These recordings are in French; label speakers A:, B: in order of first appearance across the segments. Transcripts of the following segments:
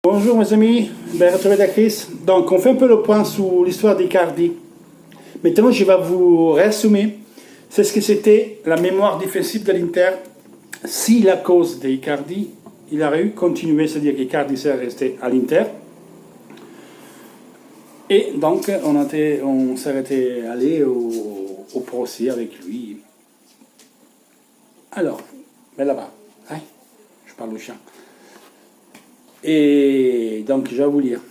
A: Bonjour mes amis, ben retrouvé d'Achris. Donc on fait un peu le point sur l'histoire d'Icardi. Maintenant je vais vous résumer c'est ce que c'était la mémoire défensive de l'Inter. Si la cause d'Icardi, il aurait eu continué, c'est-à-dire qu'Icardi serait resté à l'Inter. Et donc on serait allé au procès avec lui. Alors, ben là-bas, hein, je parle au chien. Et donc, je vais vous lire,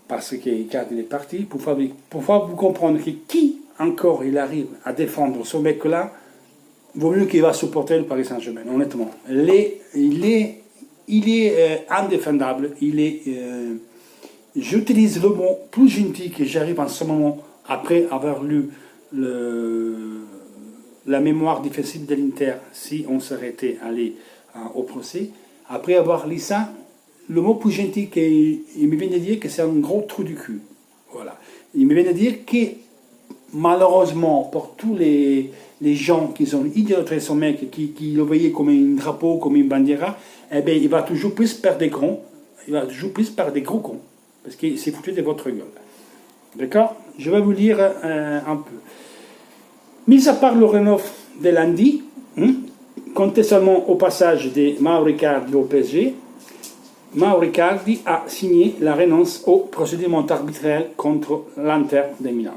A: parce que Icardi est parti, pour vous comprendre que qui encore il arrive à défendre ce mec-là, vaut mieux qu'il va supporter le Paris Saint-Germain, honnêtement. Il est indéfendable, j'utilise le mot plus gentil que j'arrive en ce moment, après avoir lu la mémoire défensive de l'Inter, si on serait allé au procès, après avoir lu ça, le mot plus gentil qu'il me vient de dire que c'est un gros trou du cul. Voilà. Il me vient de dire que malheureusement, pour tous les gens qui ont idolâtré son mec, qui le voyaient comme un drapeau, comme une bandiera, eh bien, il va toujours plus perdre des gros, il va toujours plus perdre des gros cons, parce qu'il s'est foutu de votre gueule. D'accord? Je vais vous lire un peu. Mis à part le Renault de lundi, comptez seulement au passage de Mauro Icardi au PSG, Mauro Icardi a signé la renonce au procédure arbitraire contre l'Inter de Milan.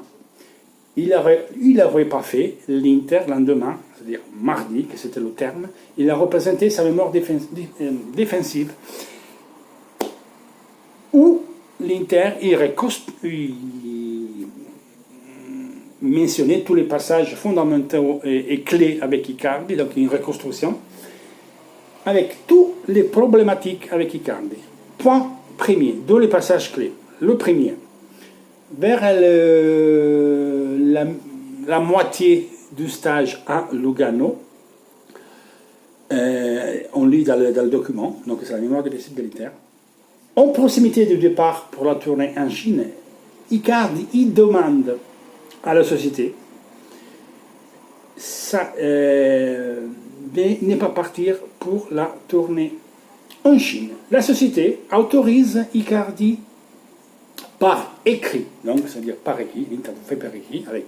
A: Il n'aurait pas fait l'Inter le lendemain, c'est-à-dire mardi, que c'était le terme. Il a représenté sa mémoire défensive où l'Inter mentionnait tous les passages fondamentaux et clés avec Icardi, donc une reconstruction, avec toutes les problématiques avec Icardi. Point premier, deux les passages clés. Le premier, vers la moitié du stage à Lugano, on lit dans le document, donc c'est la mémoire de l'Équipe de l'Inter, en proximité du départ pour la tournée en Chine, Icardi il demande à la société de ne pas partir pour la tournée en Chine. La société autorise Icardi par écrit, donc c'est-à-dire par écrit, l'Inter fait par écrit, avec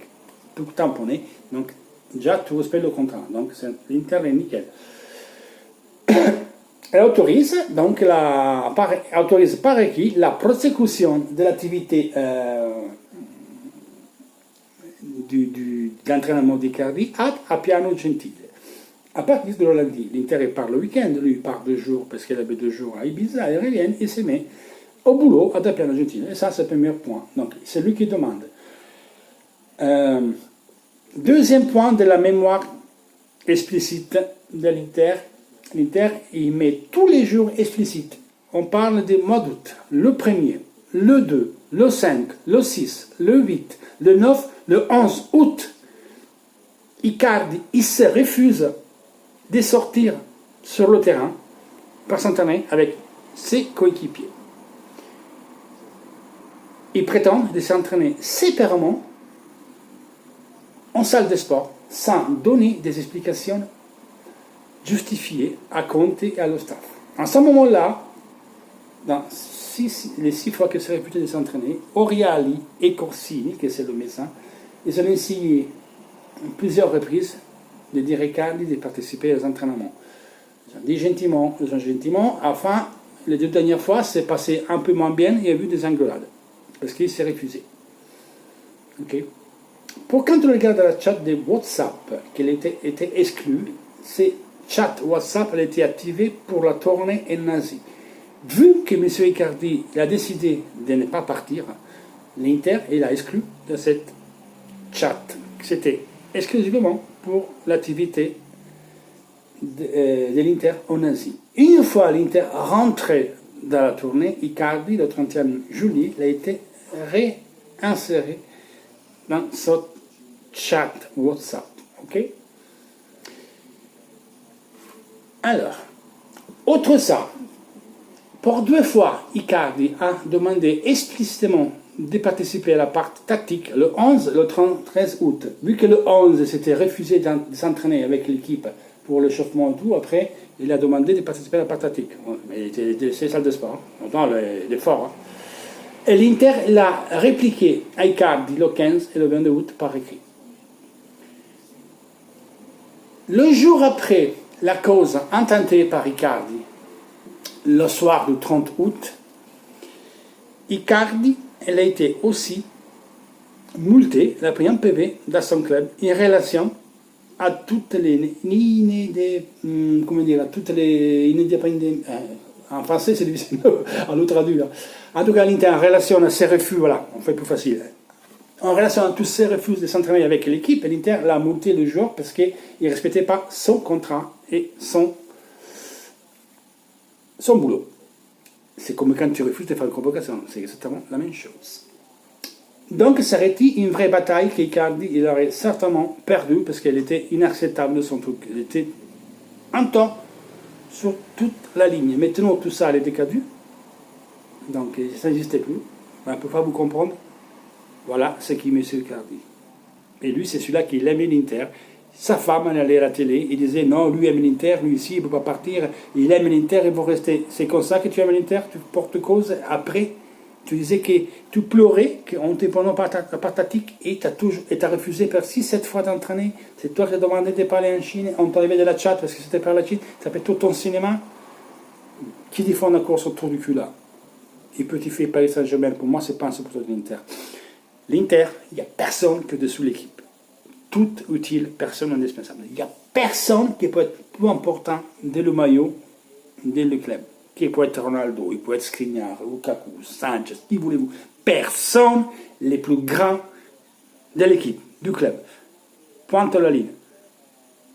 A: tout tamponné, donc déjà tout respecte le contrat, donc l'Inter est nickel. Elle autorise donc autorise par écrit la prosecution de l'activité de l'entraînement d'Icardi à Piano Gentile. À partir de lundi, l'Inter part le week-end, lui part 2 jours parce qu'elle avait 2 jours à Ibiza, elle revient et se met au boulot à Piano Gentile. Et ça, c'est le premier point. Donc, c'est lui qui demande. Deuxième point de la mémoire explicite de l'Inter. L'Inter, il met tous les jours explicites. On parle des mois d'août. Le 1er, le 2, le 5, le 6, le 8, le 9, le 11 août. Icardi, il se refuse de sortir sur le terrain pour s'entraîner avec ses coéquipiers. Il prétend de s'entraîner séparément en salle de sport sans donner des explications justifiées à Conte et à le staff. En ce moment-là, dans les 6 fois qu'il s'est réputé de s'entraîner, Oriali et Corsini, qui c'est le médecin, ils ont essayé plusieurs reprises de dire à Icardi de participer aux entraînements. Ils ont dit gentiment, enfin, les 2 dernières fois, c'est passé un peu moins bien, il y a eu des engueulades, parce qu'il s'est refusé. Okay. Pour quand on regarde la chat de WhatsApp, qu'elle était exclue, ces chats WhatsApp elle était activée pour la tournée en Asie. Vu que M. Icardi a décidé de ne pas partir, l'Inter l'a exclu de cette chat. C'était exclusivement pour l'activité de l'Inter en Asie. Une fois l'Inter rentré dans la tournée, Icardi, le 31 juillet, il a été réinséré dans ce chat WhatsApp. Ok? Alors, autre ça, pour 2 fois, Icardi a demandé explicitement de participer à la partie tactique le 11 et le 13 août. Vu que le 11 s'était refusé de s'entraîner avec l'équipe pour l'échauffement et tout. Après, il a demandé de participer à la Partatique. Mais il était salle de sport. Pourtant, il est fort. Hein. Et l'Inter l'a répliqué à Icardi le 15 et le 22 août par écrit. Le jour après la cause intentée par Icardi, le soir du 30 août, Icardi, elle a été aussi multé, elle a pris un PV dans son club en relation à toutes les en français c'est difficile à le traduire. En tout cas, en relation à ses refus, voilà, on fait plus facile. En relation à tous ses refus de s'entraîner avec l'équipe, l'Inter l'a multé le jour parce qu'il ne respectait pas son contrat et son boulot. C'est comme quand tu refuses de faire une convocation, c'est exactement la même chose. Donc, ça aurait été une vraie bataille qu'Icardi il aurait certainement perdu parce qu'elle était inacceptable de son truc. Elle était en temps sur toute la ligne. Maintenant, tout ça, elle est décadue. Donc, ça n'existait plus. On ne peut pas vous comprendre. Voilà ce qu'est M. Icardi. Et lui, c'est celui-là qui aimait l'Inter. Sa femme, elle allait à la télé, il disait non, lui aime l'Inter, lui ici, il ne peut pas partir, il aime l'Inter, il faut rester. C'est comme ça que tu aimes l'Inter, tu portes cause. Après, tu disais que tu pleurais, qu'on te prenait par ta Partatique et tu as refusé par 6-7 fois d'entraîner. C'est toi qui as demandé de parler en Chine, on t'arrivait de la Tchad parce que c'était par la Chine, ça fait tout ton cinéma. Qui défend la course autour du cul là? Et petit fait Paris Saint-Germain, pour moi, c'est pas un supporter de l'Inter. L'Inter, il n'y a personne que dessous l'équipe. Tout utile, personne indispensable. Il n'y a personne qui peut être plus important dès le maillot, dès le club. Qui peut être Ronaldo, il peut être Skriniar, Lukaku, Sanchez, qui voulez-vous. Personne les plus grands de l'équipe, du club. Pointe la ligne.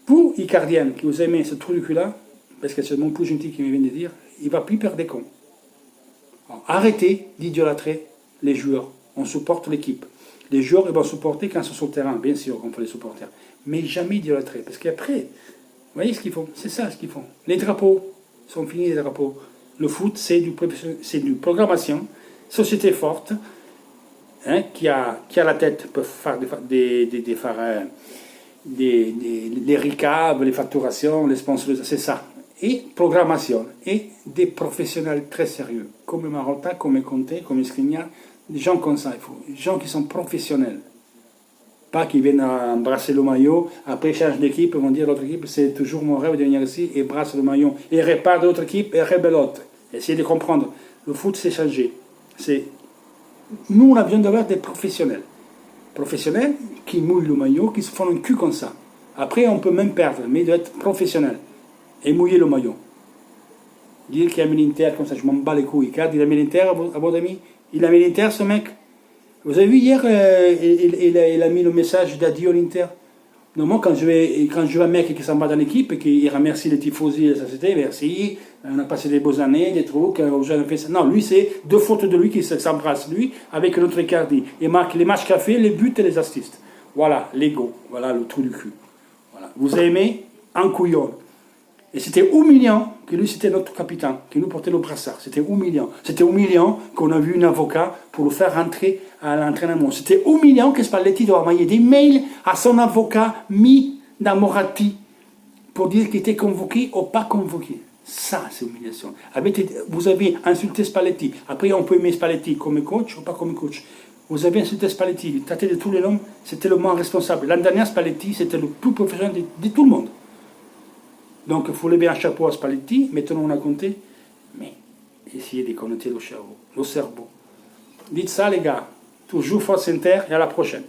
A: Pour Icardien, qui vous aimez ce trou du cul-là, parce que c'est mon plus gentil qui me vient de dire, il ne va plus perdre des cons. Alors, arrêtez d'idolâtrer les joueurs. On supporte l'équipe. Les joueurs ils vont supporter quand ils sont sur le terrain, bien sûr, on peut les supporter. Mais jamais idolâtrer. Parce qu'après, vous voyez ce qu'ils font? C'est ça ce qu'ils font. Les drapeaux sont finis, les drapeaux. Le foot, c'est du programmation. Société forte, hein, qui a la tête, peut faire les RICAB, les facturations, les sponsors, c'est ça. Et programmation. Et des professionnels très sérieux, comme Marotta, comme Conte, comme Skriniar, des gens comme ça, il faut. Des gens qui sont professionnels. Pas qui viennent embrasser le maillot, après ils changent d'équipe, ils vont dire l'autre équipe, c'est toujours mon rêve de venir ici, et brasse le maillot, et répare l'autre équipe, et rebelote. Essayez de comprendre. Le foot, c'est changé. Nous, on a besoin d'avoir des professionnels. Professionnels qui mouillent le maillot, qui se font un cul comme ça. Après, on peut même perdre, mais il doit être professionnel. Et mouiller le maillot. Dire qu'il a mis l'Inter comme ça, je m'en bats les couilles. Car il a mis l'Inter à votre ami. Il a mis l'Inter, ce mec. Vous avez vu hier, il a mis le message d'adieu à l'Inter. Normalement, quand je vois un mec qui s'en va dans l'équipe et qui remercie les tifosi et la société, merci, on a passé des beaux années, des trucs, fait ça. Non, lui, c'est deux fautes de lui qui s'embrassent, lui, avec notre Icardi. Il marque les matchs qu'il a fait, les buts et les assists. Voilà, l'ego. Voilà, le trou du cul. Voilà. Vous avez aimé un couillon. Et c'était humiliant que lui, c'était notre capitaine, qui nous portait le brassard. C'était humiliant. C'était humiliant qu'on a vu un avocat pour le faire rentrer à l'entraînement. C'était humiliant que Spalletti doit envoyer des mails à son avocat, mis dans Moratti, pour dire qu'il était convoqué ou pas convoqué. Ça, c'est humiliation. Vous avez insulté Spalletti. Après, on peut aimer Spalletti comme coach ou pas comme coach. Vous avez insulté Spalletti, traité de tous les noms, c'était le moins responsable. L'an dernier, Spalletti, c'était le plus professionnel de tout le monde. Donc, il faut lever un chapeau à Spalletti, maintenant on a compté, mais essayez de connaître le cerveau. Dites ça, les gars. Toujours Force Inter, et à la prochaine.